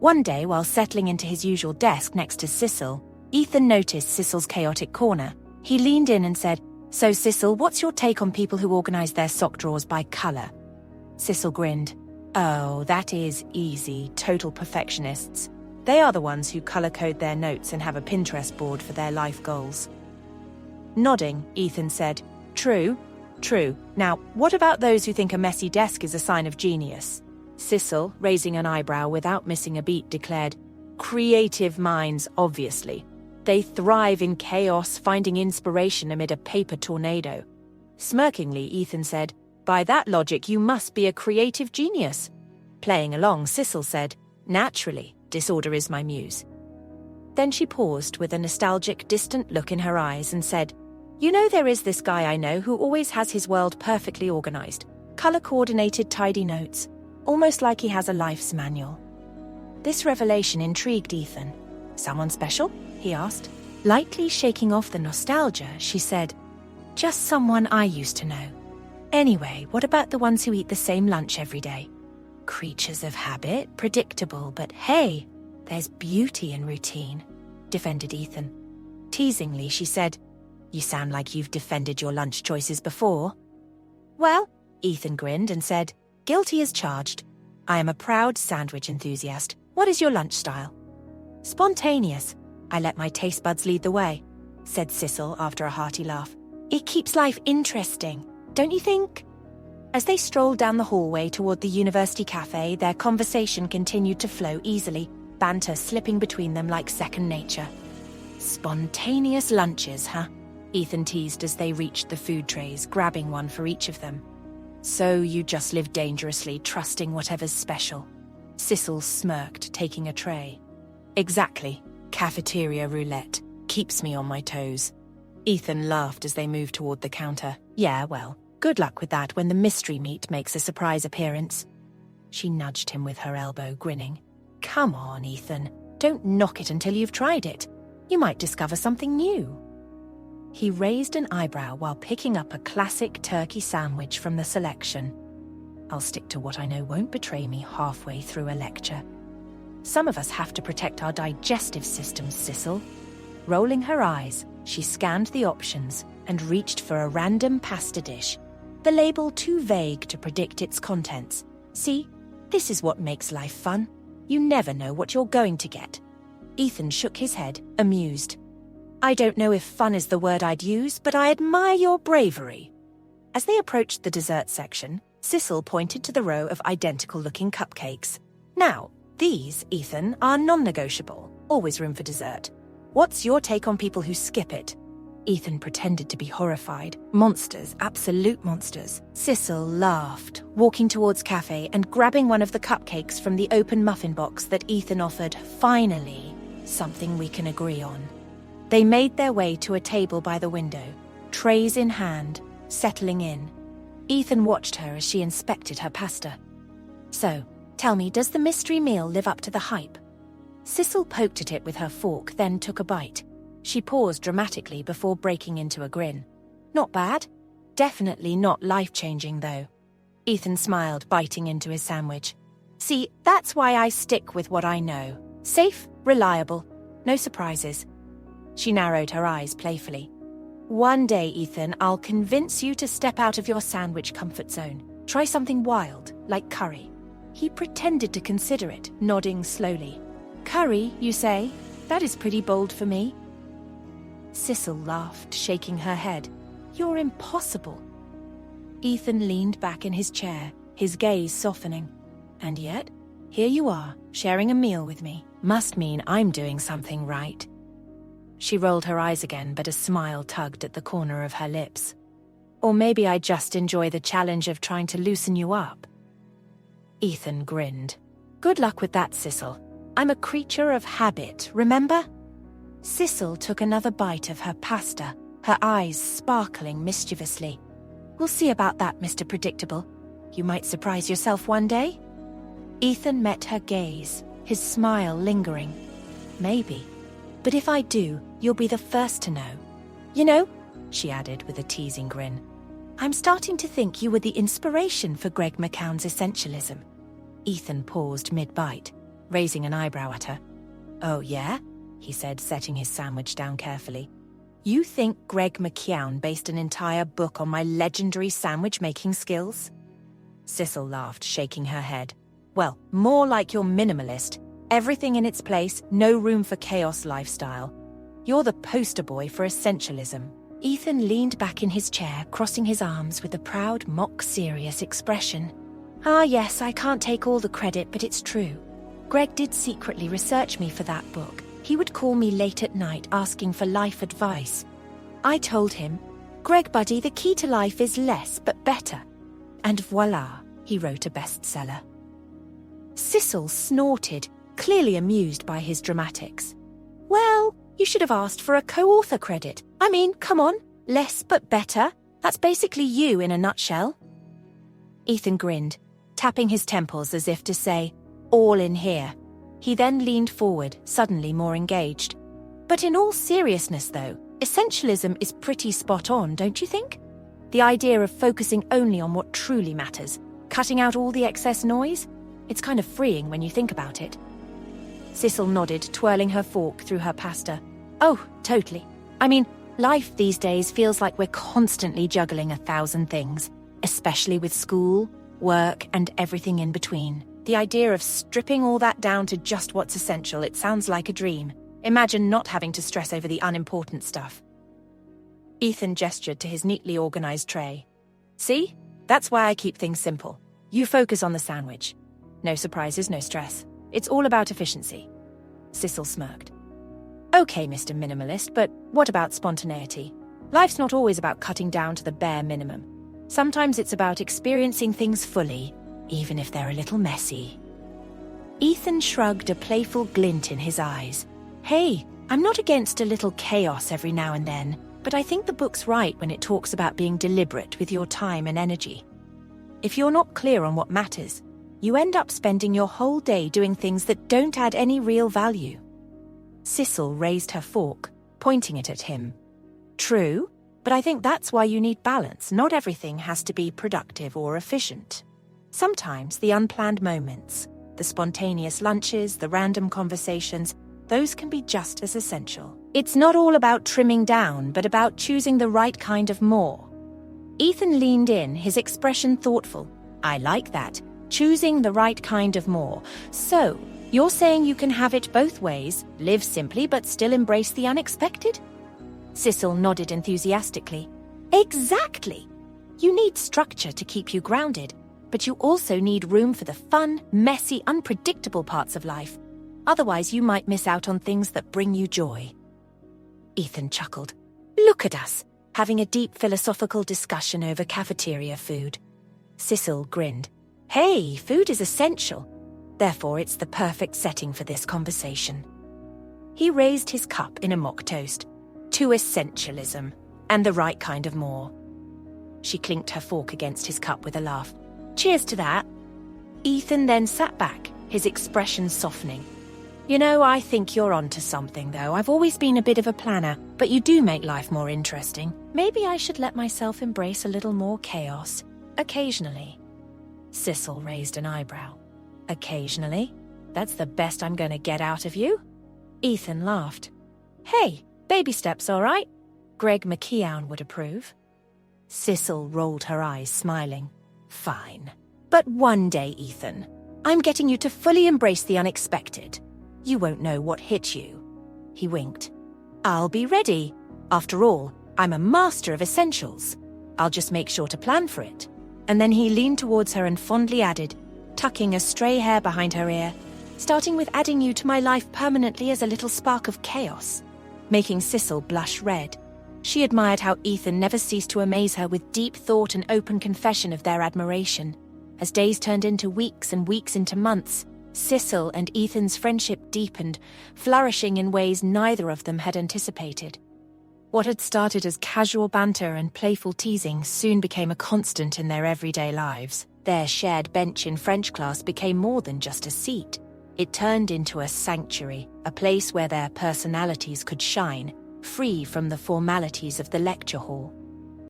One day, while settling into his usual desk next to Sicil, Ethan noticed Sicil's chaotic corner. He leaned in and said, "So, Sicil, what's your take on people who organize their sock drawers by color?" Sicil grinned. "Oh, that is easy, total perfectionists. They are the ones who color-code their notes and have a Pinterest board for their life goals." Nodding, Ethan said, "True, true. Now, what about those who think a messy desk is a sign of genius?" Sicil, raising an eyebrow without missing a beat, declared, "Creative minds, obviously. They thrive in chaos, finding inspiration amid a paper tornado." Smirkingly, Ethan said, "By that logic, you must be a creative genius." Playing along, Sicil said, "Naturally, disorder is my muse." Then she paused with a nostalgic, distant look in her eyes and said, "You know, there is this guy I know who always has his world perfectly organized, color-coordinated tidy notes, almost like he has a life's manual." This revelation intrigued Ethan. "Someone special?" he asked. Lightly shaking off the nostalgia, she said, "Just someone I used to know. Anyway, what about the ones who eat the same lunch every day? Creatures of habit, predictable, but hey, there's beauty in routine," defended Ethan. Teasingly, she said, "You sound like you've defended your lunch choices before." "Well," Ethan grinned and said, "Guilty as charged. I am a proud sandwich enthusiast. What is your lunch style?" "Spontaneous. I let my taste buds lead the way," said Sicil after a hearty laugh. "It keeps life interesting, don't you think?" As they strolled down the hallway toward the university cafe, their conversation continued to flow easily, banter slipping between them like second nature. "Spontaneous lunches, huh?" Ethan teased as they reached the food trays, grabbing one for each of them. "So you just live dangerously, trusting whatever's special." Sicil smirked, taking a tray. "Exactly. Cafeteria roulette. Keeps me on my toes." Ethan laughed as they moved toward the counter. "Yeah, well, good luck with that when the mystery meat makes a surprise appearance." She nudged him with her elbow, grinning. "Come on, Ethan. Don't knock it until you've tried it. You might discover something new." He raised an eyebrow while picking up a classic turkey sandwich from the selection. "I'll stick to what I know won't betray me halfway through a lecture." "Some of us have to protect our digestive systems, Sicil." Rolling her eyes, she scanned the options and reached for a random pasta dish, the label too vague to predict its contents. "See, this is what makes life fun. You never know what you're going to get." Ethan shook his head, amused. "I don't know if fun is the word I'd use, but I admire your bravery." As they approached the dessert section, Sicil pointed to the row of identical-looking cupcakes. "Now, these, Ethan, are non-negotiable. Always room for dessert. What's your take on people who skip it?" Ethan pretended to be horrified. "Monsters, absolute monsters." Sicil laughed, walking towards cafe and grabbing one of the cupcakes from the open muffin box that Ethan offered. "Finally, something we can agree on." They made their way to a table by the window, trays in hand, settling in. Ethan watched her as she inspected her pasta. "So, tell me, does the mystery meal live up to the hype?" Sicil poked at it with her fork, then took a bite. She paused dramatically before breaking into a grin. "Not bad. Definitely not life-changing, though." Ethan smiled, biting into his sandwich. "See, that's why I stick with what I know. Safe, reliable, no surprises." She narrowed her eyes playfully. "One day, Ethan, I'll convince you to step out of your sandwich comfort zone. Try something wild, like curry." He pretended to consider it, nodding slowly. "Curry, you say? That is pretty bold for me." Sicil laughed, shaking her head. "You're impossible." Ethan leaned back in his chair, his gaze softening. "And yet, here you are, sharing a meal with me. Must mean I'm doing something right." She rolled her eyes again, but a smile tugged at the corner of her lips. "Or maybe I just enjoy the challenge of trying to loosen you up." Ethan grinned. "Good luck with that, Sicil. I'm a creature of habit, remember?" Sicil took another bite of her pasta, her eyes sparkling mischievously. "We'll see about that, Mr. Predictable. You might surprise yourself one day." Ethan met her gaze, his smile lingering. "Maybe. But if I do, you'll be the first to know. You know," she added with a teasing grin, "I'm starting to think you were the inspiration for Greg McCown's essentialism." Ethan paused mid-bite. raising an eyebrow at her. "Oh, yeah?" he said, setting his sandwich down carefully. "You think Greg McKeown based an entire book on my legendary sandwich-making skills?" Sicil laughed, shaking her head. "Well, more like your minimalist. Everything in its place, no room for chaos lifestyle. You're the poster boy for essentialism." Ethan leaned back in his chair, crossing his arms with a proud, mock-serious expression. "Ah, yes, I can't take all the credit, but it's true. Greg did secretly research me for that book. He would call me late at night asking for life advice. I told him, 'Greg, buddy, the key to life is less but better.' And voila, he wrote a bestseller." Sicil snorted, clearly amused by his dramatics. "Well, you should have asked for a co-author credit. I mean, come on, less but better. That's basically you in a nutshell." Ethan grinned, tapping his temples as if to say, "All in here." He then leaned forward, suddenly more engaged. "But in all seriousness, though, essentialism is pretty spot on, don't you think? The idea of focusing only on what truly matters, cutting out all the excess noise, it's kind of freeing when you think about it." Sicil nodded, twirling her fork through her pasta. "Oh, totally. I mean, life these days feels like we're constantly juggling 1,000 things, especially with school, work, and everything in between. The idea of stripping all that down to just what's essential, it sounds like a dream. Imagine not having to stress over the unimportant stuff." Ethan gestured to his neatly organized tray. "See? That's why I keep things simple. You focus on the sandwich. No surprises, no stress. It's all about efficiency." Sicil smirked. "Okay, Mr. Minimalist, but what about spontaneity? Life's not always about cutting down to the bare minimum. Sometimes it's about experiencing things fully, even if they're a little messy." Ethan shrugged, a playful glint in his eyes. "Hey, I'm not against a little chaos every now and then, but I think the book's right when it talks about being deliberate with your time and energy. If you're not clear on what matters, you end up spending your whole day doing things that don't add any real value." Sicil raised her fork, pointing it at him. "True, but I think that's why you need balance. Not everything has to be productive or efficient. Sometimes the unplanned moments, the spontaneous lunches, the random conversations, those can be just as essential. It's not all about trimming down, but about choosing the right kind of more." Ethan leaned in, his expression thoughtful. "I like that. Choosing the right kind of more. So, you're saying you can have it both ways, live simply but still embrace the unexpected?" Sicil nodded enthusiastically. "Exactly! You need structure to keep you grounded, but you also need room for the fun, messy, unpredictable parts of life. Otherwise, you might miss out on things that bring you joy." Ethan chuckled. "Look at us, having a deep philosophical discussion over cafeteria food." Sicil grinned. "Hey, food is essential. Therefore, it's the perfect setting for this conversation." He raised his cup in a mock toast. "To essentialism, and the right kind of more." She clinked her fork against his cup with a laugh. "Cheers to that." Ethan then sat back, his expression softening. "You know, I think you're onto something, though. I've always been a bit of a planner, but you do make life more interesting. Maybe I should let myself embrace a little more chaos, occasionally." Sicil raised an eyebrow. "Occasionally? That's the best I'm going to get out of you?" Ethan laughed. "Hey, baby steps, all right? Greg McKeown would approve." Sicil rolled her eyes, smiling. "Fine. But one day, Ethan, I'm getting you to fully embrace the unexpected. You won't know what hit you." He winked. "I'll be ready. After all, I'm a master of essentials. I'll just make sure to plan for it." And then he leaned towards her and fondly added, tucking a stray hair behind her ear, "Starting with adding you to my life permanently as a little spark of chaos," making Sicil blush red. She admired how Ethan never ceased to amaze her with deep thought and open confession of their admiration. As days turned into weeks and weeks into months, Sicil and Ethan's friendship deepened, flourishing in ways neither of them had anticipated. What had started as casual banter and playful teasing soon became a constant in their everyday lives. Their shared bench in French class became more than just a seat. It turned into a sanctuary, a place where their personalities could shine, free from the formalities of the lecture hall.